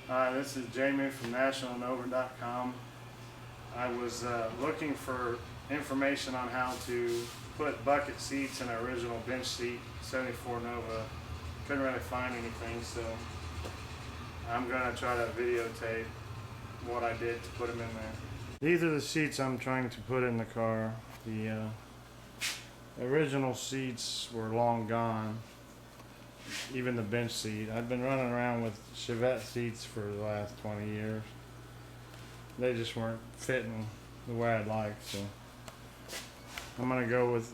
Hi, this is Jamie from nationalandover.com. I was looking for information on how to put bucket seats in an original bench seat 74 Nova. Couldn't really find anything, so I'm going to try to videotape what I did to put them in there. These are the seats I'm trying to put in the car. The original seats were long gone. Even the bench seat. I've been running around with Chevette seats for the last 20 years. They just weren't fitting the way I'd like, so I'm gonna go with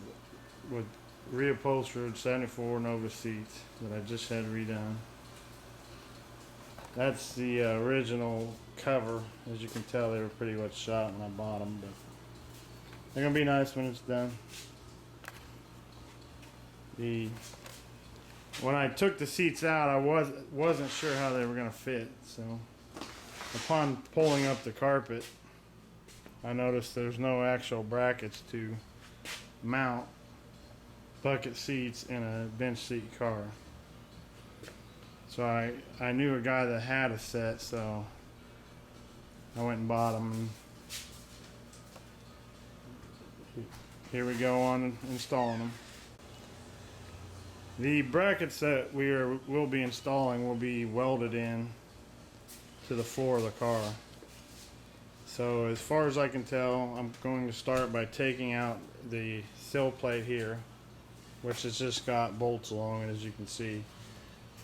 reupholstered 74 Nova seats that I just had redone. That's the original cover. As you can tell, they were pretty much shot when I bought them, but they're gonna be nice when it's done. When I took the seats out, I wasn't sure how they were going to fit, so upon pulling up the carpet, I noticed there's no actual brackets to mount bucket seats in a bench seat car. So I knew a guy that had a set, so I went and bought them. Here we go on installing them. The brackets that will be installing will be welded in to the floor of the car. So as far as I can tell, I'm going to start by taking out the sill plate here, which has just got bolts along it, as you can see.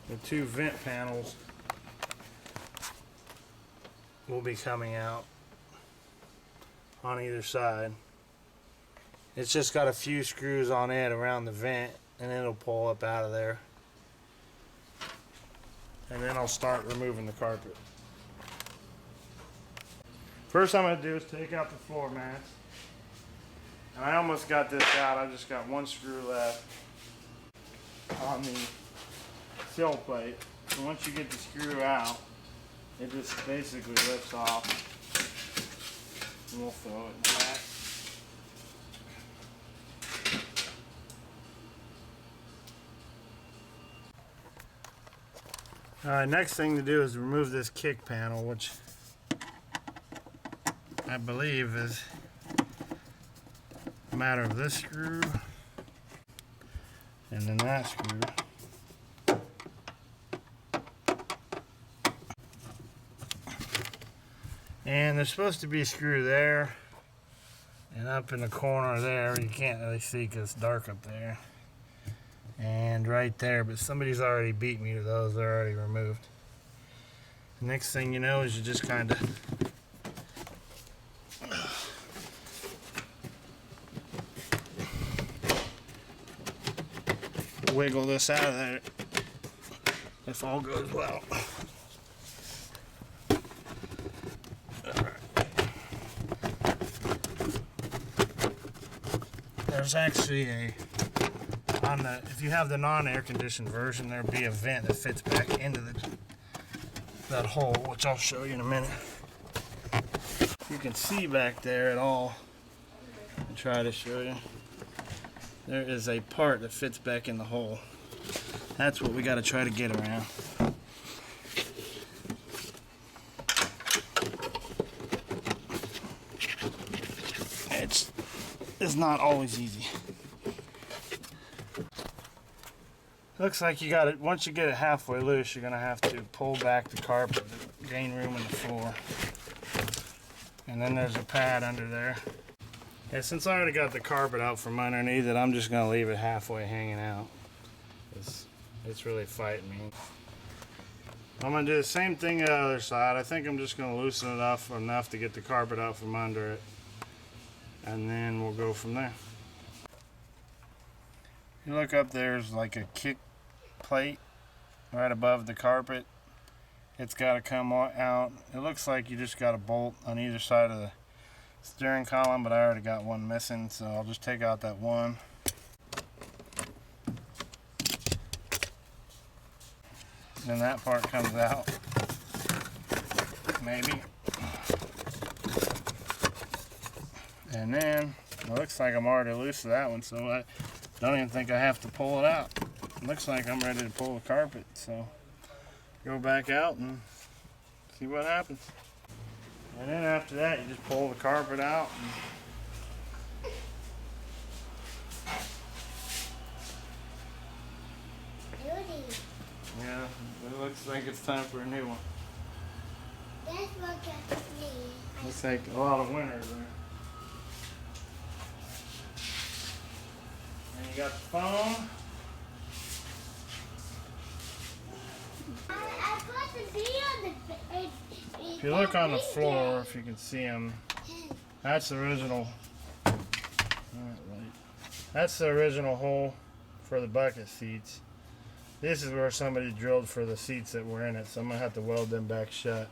The two vent panels will be coming out on either side. It's just got a few screws on it around the vent, and it'll pull up out of there. And then I'll start removing the carpet. First I'm going to do is take out the floor mats. And I almost got this out. I just got one screw left on the sill plate. And once you get the screw out, it just basically lifts off. And we'll throw it in the back. Alright, next thing to do is remove this kick panel, which I believe is a matter of this screw and then that screw. And there's supposed to be a screw there and up in the corner there. You can't really see because it's dark up there. And right there, but somebody's already beat me to those. They're already removed. The next thing you know is you just kind of wiggle this out of there if all goes well. There's actually if you have the non-air conditioned version, there'll be a vent that fits back into that hole, which I'll show you in a minute. You can see back there at all. I'll try to show you. There is a part that fits back in the hole. That's what we got to try to get around. It's not always easy. Looks like you got it. Once you get it halfway loose, you're going to have to pull back the carpet to gain room in the floor. And then there's a pad under there. Yeah, since I already got the carpet out from underneath it, I'm just going to leave it halfway hanging out. It's really fighting me. I'm going to do the same thing the other side. I think I'm just going to loosen it up enough to get the carpet out from under it. And then we'll go from there. You look up, there's like a kick plate right above the carpet. It's got to come out. It looks like you just got a bolt on either side of the steering column, but I already got one missing, so I'll just take out that one. Then that part comes out, maybe. And then it looks like I'm already loose to that one, so I don't even think I have to pull it out. It looks like I'm ready to pull the carpet, so go back out and See what happens. And then after that, you just pull the carpet out. Yeah, it looks like it's time for a new one. That's what got me. Looks like a lot of winners there. And you got the phone. I put the bee on the. If you look on the floor, if you can see them, that's the original. That's the original hole for the bucket seats. This is where somebody drilled for the seats that were in it, so I'm gonna have to weld them back shut.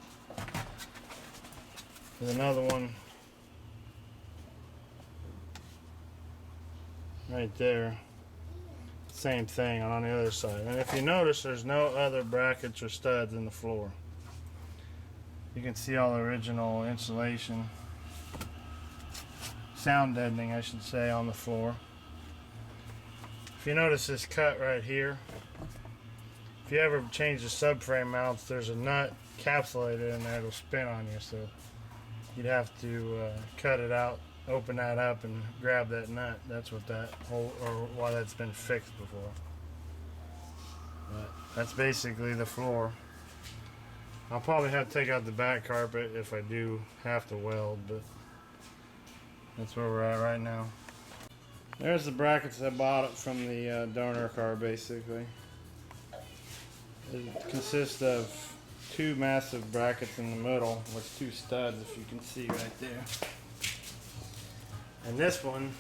There's another one right there. Same thing on the other side. And if you notice, there's no other brackets or studs in the floor. You can see all the original insulation, sound deadening I should say, on the floor. If you notice this cut right here, if you ever change the subframe mounts, there's a nut capsulated in there, it'll spin on you, so you'd have to cut it out, open that up and grab that nut. That's what that hole, or why that's been fixed before. But that's basically the floor. I'll probably have to take out the back carpet if I do have to weld, but that's where we're at right now. There's the brackets I bought it from the donor car, basically. It consists of two massive brackets in the middle with two studs, if you can see right there. And this one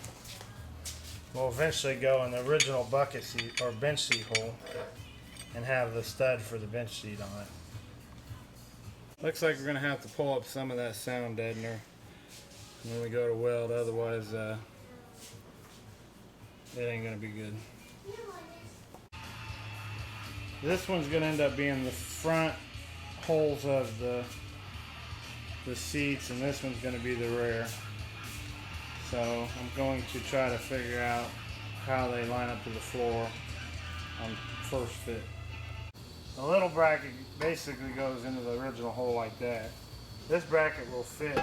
will eventually go in the original bucket seat or bench seat hole and have the stud for the bench seat on it. Looks like we're going to have to pull up some of that sound deadener when we go to weld, otherwise it ain't going to be good. This one's going to end up being the front holes of the seats, and this one's going to be the rear. So I'm going to try to figure out how they line up to the floor on first fit. The little bracket basically goes into the original hole like that. This bracket will fit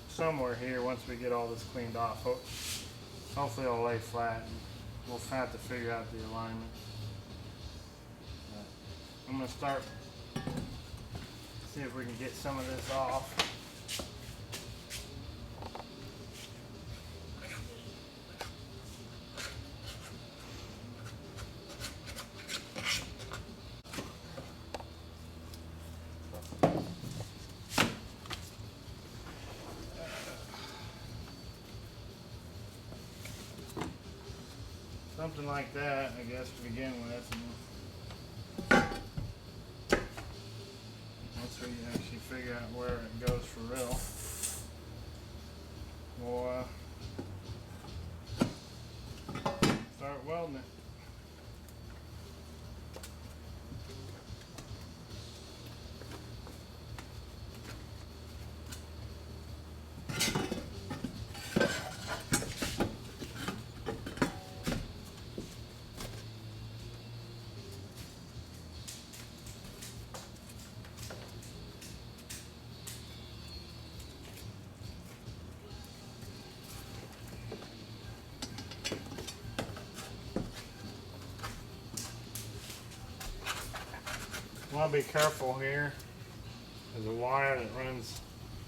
somewhere here once we get all this cleaned off. Hopefully it'll lay flat, and we'll have to figure out the alignment. I'm going to start, see if we can get some of this off. Something like that, I guess, to begin with. Once we actually figure out where it goes for real, we'll start welding it. I want to be careful here. There's a wire that runs,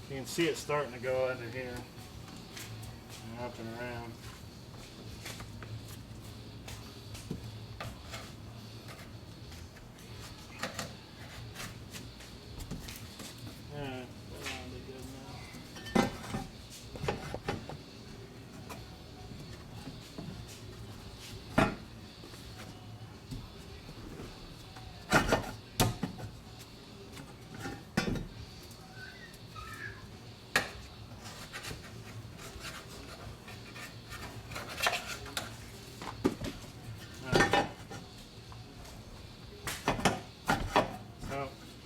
you can see it starting to go under here and up and around. Alright, that'll be good now.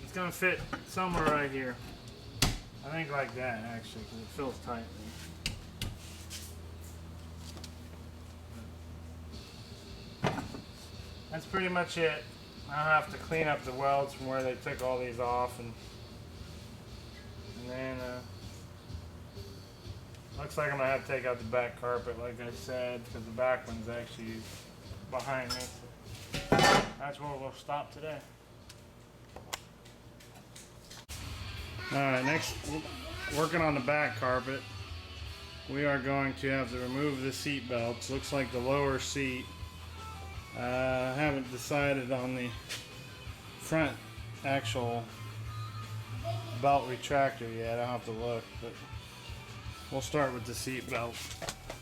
It's going to fit somewhere right here. I think like that actually, because it feels tight there. That's pretty much it. I'll have to clean up the welds from where they took all these off and then looks like I'm gonna have to take out the back carpet, like I said, because the back one's actually behind me. So that's where we'll stop today. Alright, next, working on the back carpet, we are going to have to remove the seat belts. Looks like the lower seat. I haven't decided on the front actual belt retractor yet. I'll have to look, but we'll start with the seat belt.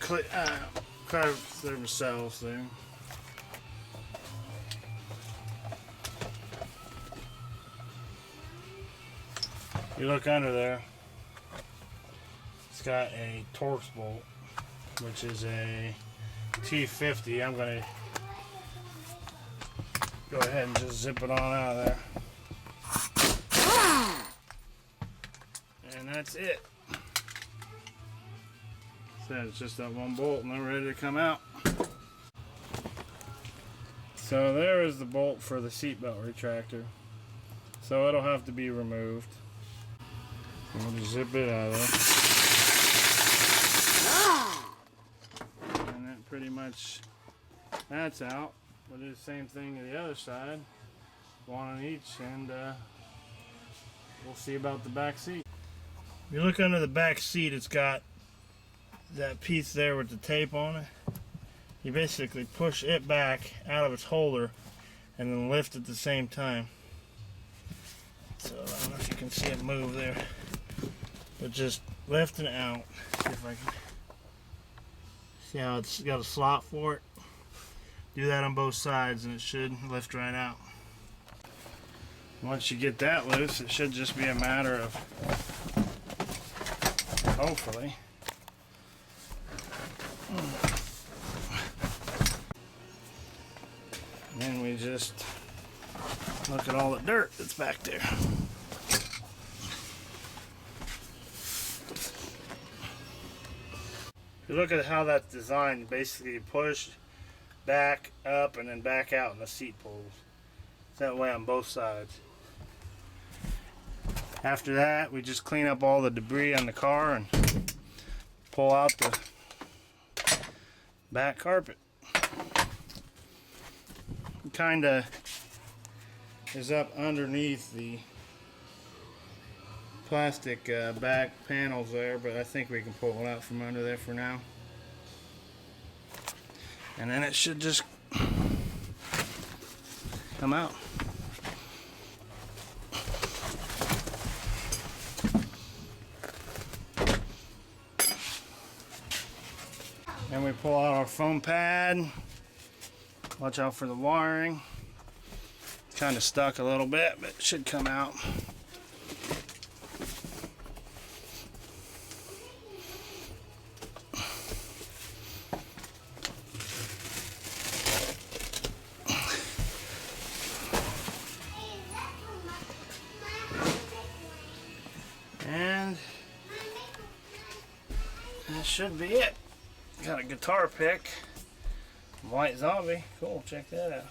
Carve themselves there. You look under there, it's got a Torx bolt, which is a T50. I'm going to go ahead and just zip it on out of there. And that's it. So it's just that one bolt and they're ready to come out. So there is the bolt for the seatbelt retractor. So it'll have to be removed. We'll just zip it out of there. And that pretty much, that's out. We'll do the same thing to the other side. One on each, and we'll see about the back seat. If you look under the back seat, it's got that piece there with the tape on it. You basically push it back out of its holder and then lift at the same time. So I don't know if you can see it move there. But just lifting it out. See if I can see how it's got a slot for it. Do that on both sides and it should lift right out. Once you get that loose, it should just be a matter of, hopefully, then we just look at all the dirt that's back there. If you look at how that's designed, basically you push back up and then back out in the seat pulls. That way on both sides. After that, we just clean up all the debris on the car and pull out the back carpet. It kinda is up underneath the plastic back panels there, but I think we can pull it out from under there for now. And then it should just come out. Then we pull out our foam pad. Watch out for the wiring. It's kind of stuck a little bit, but it should come out. And that should be it. Got a guitar pick. White Zombie. Cool, check that out.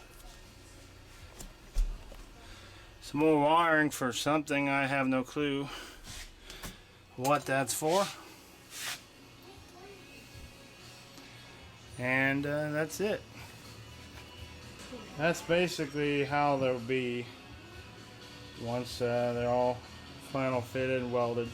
Some more wiring for something I have no clue what that's for. And that's it. That's basically how they'll be once they're all final fitted and welded.